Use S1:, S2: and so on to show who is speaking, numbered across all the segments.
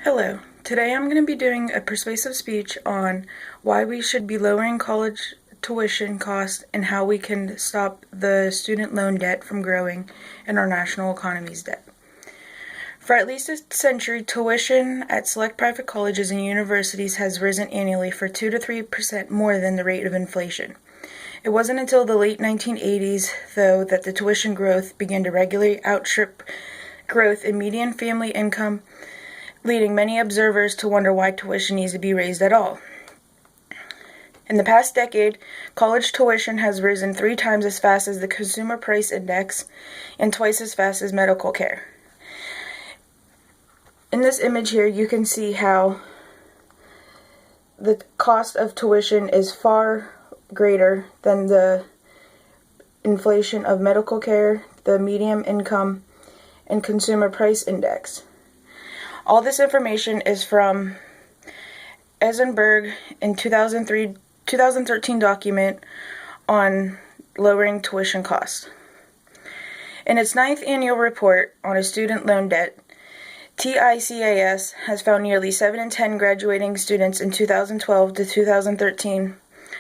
S1: Hello. Today I'm going to be doing a persuasive speech on why we should be lowering college tuition costs and how we can stop the student loan debt from growing and our national economy's debt. For at least a century, tuition at select private colleges and universities has risen annually for 2 to 3% more than the rate of inflation. It wasn't until the late 1980s, though, that the tuition growth began to regularly outstrip growth in median family income, leading many observers to wonder why tuition needs to be raised at all. In the past decade, college tuition has risen 3 times as fast as the Consumer Price Index and twice as fast as medical care. In this image here, you can see how the cost of tuition is far greater than the inflation of medical care, the median income, and Consumer Price Index. All this information is from Eisenberg in 2013 document on lowering tuition costs. In its 9th annual report on a student loan debt, TICAS has found nearly 7 in 10 graduating students in 2012 to 2013.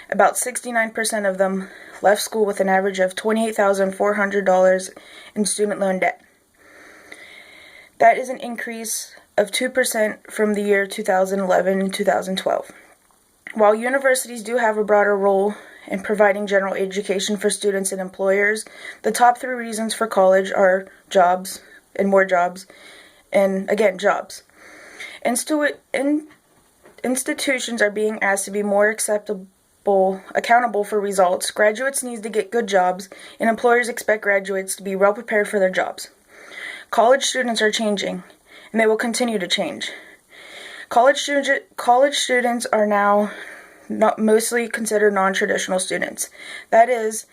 S1: About 69% of them left school with an average of $28,400 in student loan debt. That is an increase of 2% from the year 2011 and 2012. While universities do have a broader role in providing general education for students and employers, the top 3 reasons for college are jobs and more jobs, and again, jobs. Institutions are being asked to be more accountable for results. Graduates need to get good jobs, and employers expect graduates to be well prepared for their jobs. College students are changing, and they will continue to change. College students are now mostly considered non-traditional students. That is,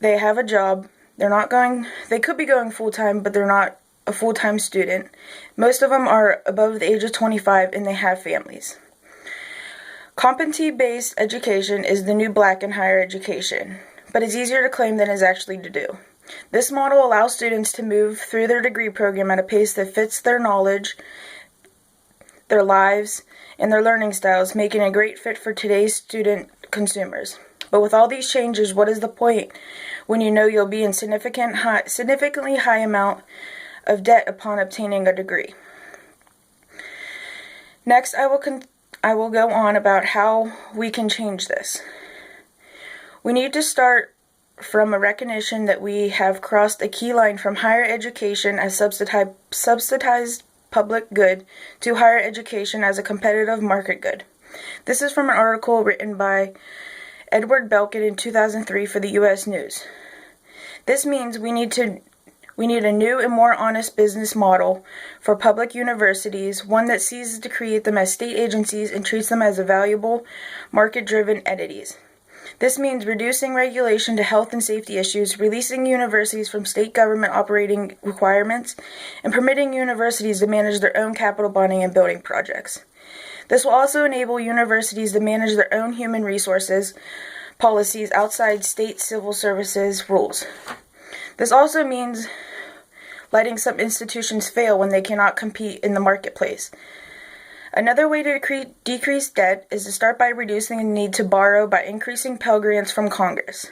S1: they have a job. They could be going full-time, but they're not a full-time student. Most of them are above the age of 25, and they have families. Competency-based education is the new black in higher education, but it's easier to claim than it is actually to do. This model allows students to move through their degree program at a pace that fits their knowledge, their lives, and their learning styles, making a great fit for today's student consumers. But with all these changes, what is the point when you know you'll be in significantly high amount of debt upon obtaining a degree? Next, I will go on about how we can change this. We need to start from a recognition that we have crossed a key line from higher education as subsidized public good to higher education as a competitive market good. This is from an article written by Edward Belkin in 2003 for the U.S. News. This means we need a new and more honest business model for public universities, one that ceases to create them as state agencies and treats them as valuable, market-driven entities. This means reducing regulation to health and safety issues, releasing universities from state government operating requirements, and permitting universities to manage their own capital bonding and building projects. This will also enable universities to manage their own human resources policies outside state civil services rules. This also means letting some institutions fail when they cannot compete in the marketplace. Another way to decrease debt is to start by reducing the need to borrow by increasing Pell Grants from Congress.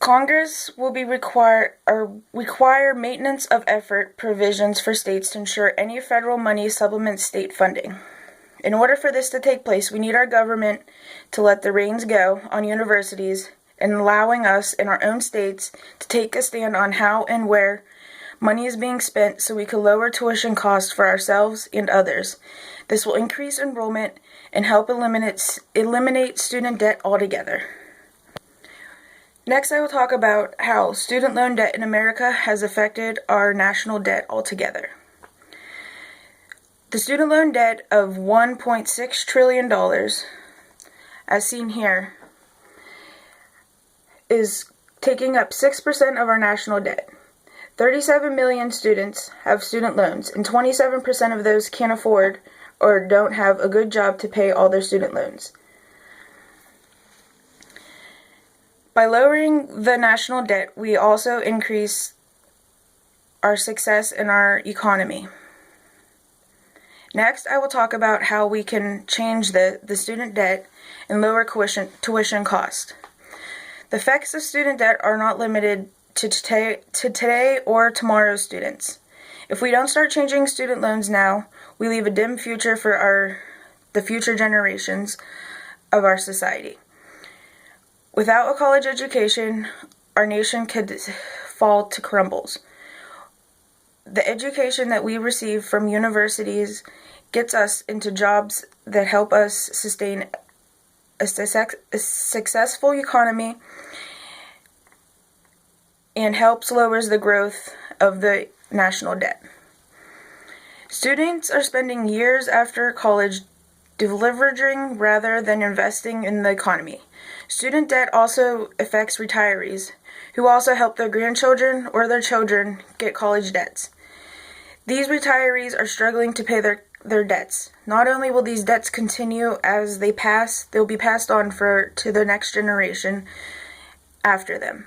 S1: Congress will require maintenance of effort provisions for states to ensure any federal money supplements state funding. In order for this to take place, we need our government to let the reins go on universities and allowing us in our own states to take a stand on how and where money is being spent so we can lower tuition costs for ourselves and others. This will increase enrollment and help eliminate student debt altogether. Next, I will talk about how student loan debt in America has affected our national debt altogether. The student loan debt of $1.6 trillion, as seen here, is taking up 6% of our national debt. 37 million students have student loans, and 27% of those can't afford or don't have a good job to pay all their student loans. By lowering the national debt, we also increase our success in our economy. Next, I will talk about how we can change the student debt and lower tuition cost. The effects of student debt are not limited to today or tomorrow's students. If we don't start changing student loans now, we leave a dim future for the future generations of our society. Without a college education, our nation could fall to crumbles. The education that we receive from universities gets us into jobs that help us sustain a successful economy and helps lowers the growth of the national debt. Students are spending years after college deleveraging rather than investing in the economy. Student debt also affects retirees, who also help their grandchildren or their children get college debts. These retirees are struggling to pay their debts. Not only will these debts continue as they pass, they'll be passed on to the next generation after them.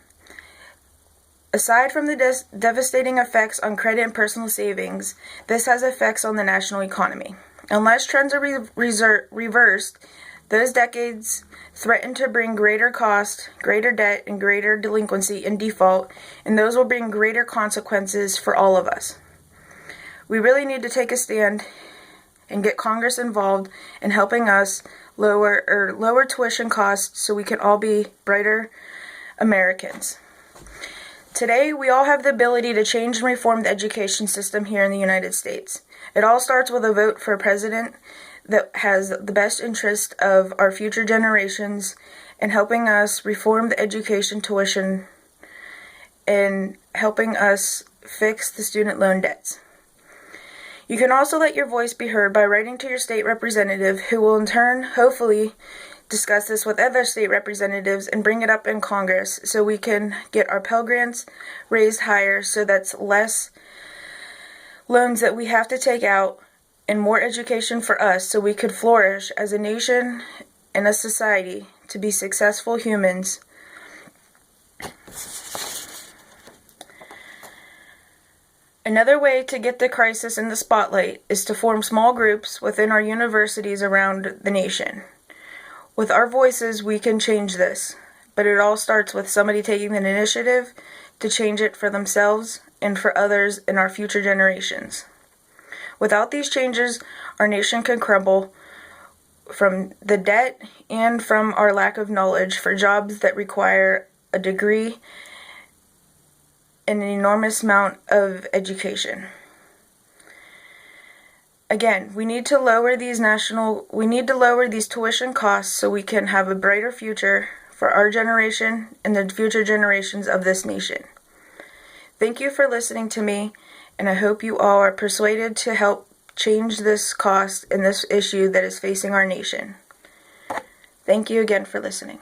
S1: Aside from the devastating effects on credit and personal savings, this has effects on the national economy. Unless trends are reversed, those decades threaten to bring greater cost, greater debt, and greater delinquency and default, and those will bring greater consequences for all of us. We really need to take a stand and get Congress involved in helping us lower tuition costs so we can all be brighter Americans. Today, we all have the ability to change and reform the education system here in the United States. It all starts with a vote for a president that has the best interest of our future generations and helping us reform the education tuition and helping us fix the student loan debts. You can also let your voice be heard by writing to your state representative, who will in turn, hopefully, discuss this with other state representatives and bring it up in Congress so we can get our Pell Grants raised higher so that's less loans that we have to take out and more education for us so we could flourish as a nation and a society to be successful humans. Another way to get the crisis in the spotlight is to form small groups within our universities around the nation. With our voices, we can change this, but it all starts with somebody taking the initiative to change it for themselves and for others in our future generations. Without these changes, our nation can crumble from the debt and from our lack of knowledge for jobs that require a degree and an enormous amount of education. Again, we need to lower these tuition costs so we can have a brighter future for our generation and the future generations of this nation. Thank you for listening to me, and I hope you all are persuaded to help change this cost and this issue that is facing our nation. Thank you again for listening.